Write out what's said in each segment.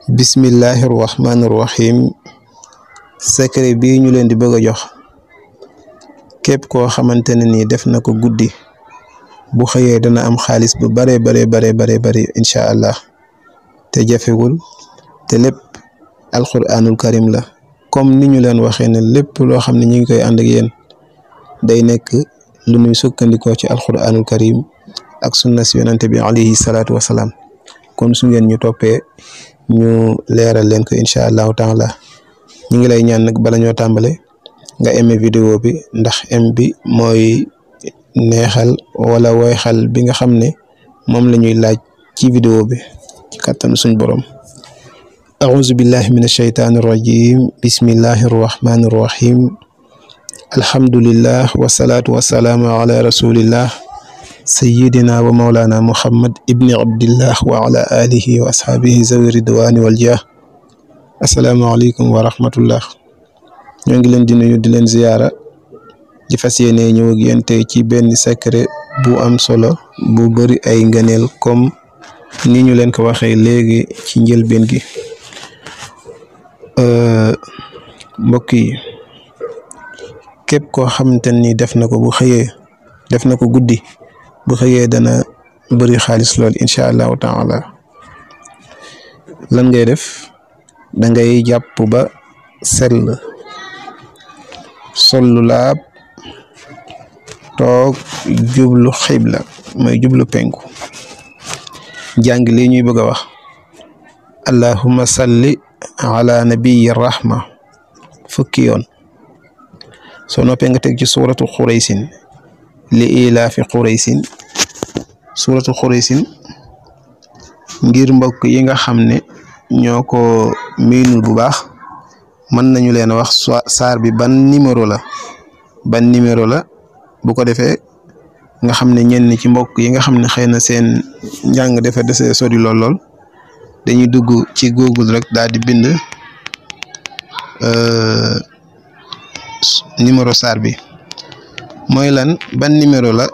bismillahir rahmanir rahim secret bi ñu leen di bëgg jox képp koo xamantene ni def na ko guddi bu xëyee dana am xaalis bu bare insha allah te jafewul te lépp alquranul karim la comme ni ñu leen waxee ne lépp loo xam ne ñu ngi koy ànd ak yéen day nekk lu ñuy sukkandikoo ci alquranul karim ak sunna si yonante bi alayhi salatu wasalaam kon su ngeen ñu toppee ñu leeral leen ko insha allahu taala ñi ngi lay ñaan nag bala ñoo tàmbale nga aimé vidéo bi ndax aim bi mooy neexal wala woyxal bi nga xam ne moom la ñuy laaj ci vidéo bi ci kàttanu suñ borom a'udhu billahi minash shaytanir rajim bismillahir rahmanir rahim alhamdulillah wassalatu wassalamu ala rasulillah سيدنا ومولانا محمد ابن عبد الله وعلى آله وأصحابه ذوي الرضوان والجاه السلام عليكم ورحمة الله ñoo ngi leen di nuyu di leen ziyaara di fas yéene ñëw ak yéen tey ci benn secret bu am solo bu bari ay ngëneel comme ni ñu leen ko waxee léegi ci njëlbeen gi mbokk yi képp koo xamante ni def na ko bu xëyee def na ko guddi bu xëyee dana bëri xaalis lool insha allahu taala lan ngay def da ngay jàpp ba sell sol lu laab toog jublu xibla mooy jublu penku jàng li ñuy bëgg a wax allahumma salli ala nabiyyi rahma fukki yoon soo noppee nga teg ci suuratu xuraysin li ilaafi xuraysin suuratu xuraysin ngir mbokk yi nga xam ne ñoo ko miinul bu baax mën nañu leen wax saar bi ban numéro la bu ko defee nga xam ne ñenn ci mbokk yi nga xam ne xëy na seen njàng dafa desee sori lool dañuy dugg ci Google rek daal di bind numéro saar bi mooy lan ban numéro la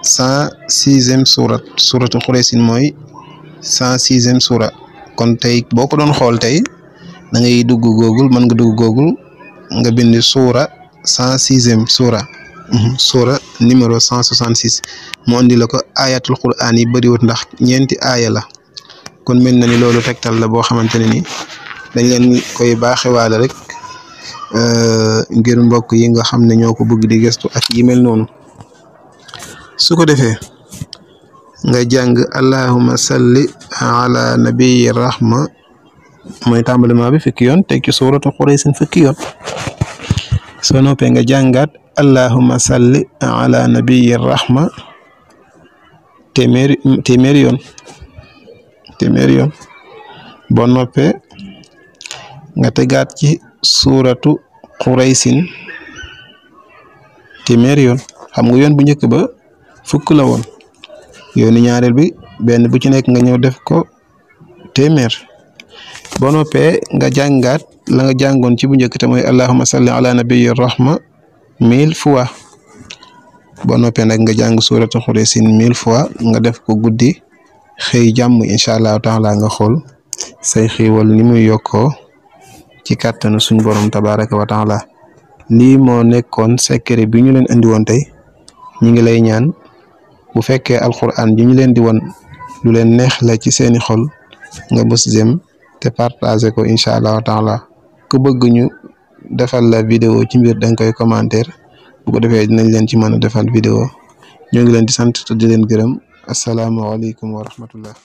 106e suratu xuraysin mooy 106e sura kon tey boo ko doon xool tey da ngay dugg Google mën nga dugg Google nga bind sura 106e sura numéro 166 mu andi la ko ayatul quran yi bëriwut ndax ñeenti aaya la kon mel na ni loolu tegtal la boo xamante ne ni dañ leen koy baaxewaale rek ngir mbokk yi nga xam ne ñoo ko bëgg di gëstu ak yi mel noonu su ko defee nga jàng allahumma salli ala nabiyyi rahma mooy tàmbalima bi fukki yoon teg ci suuratu xuraysin fukki yoon soo noppee nga jàngaat allahumma salli ala nabiyyi rahma téeméeri yoon boo noppee nga tegaat ci suuratu xuraysin téeméeri yoon xam nga yoon bu njëkk ba fukk la woon yoonu ñaareel bi benn bu ci nekk nga ñëw def ko téeméer boo noppee nga jàngaat la nga jàngoon ci bu njëkk te mooy allahumma salli ala nabiyyi rahma 1000 fois boo noppee nag nga jàng suuratu xuraysin 1000 fois nga def ko guddi xëy jàmm incha allahu taala nga xool say xiiwal ni muy yokkoo ci kàttanu suñ borom tabaraka wa taala lii moo nekkoon secret bi ñu leen andi woon tey ñi ngi lay ñaan bu fekkee alquran bi ñu leen di won lu leen neex la ci seeni xol nga bës jëm te partager ko incha allahu taala ku bëgg ñu defal la vidéo ci mbir danga koy commentaire bu ko defee dinañ leen ci mën a defal vidéo ñoo ngi leen di sant te di leen gërëm asalaamaaleykum wa rahmatullah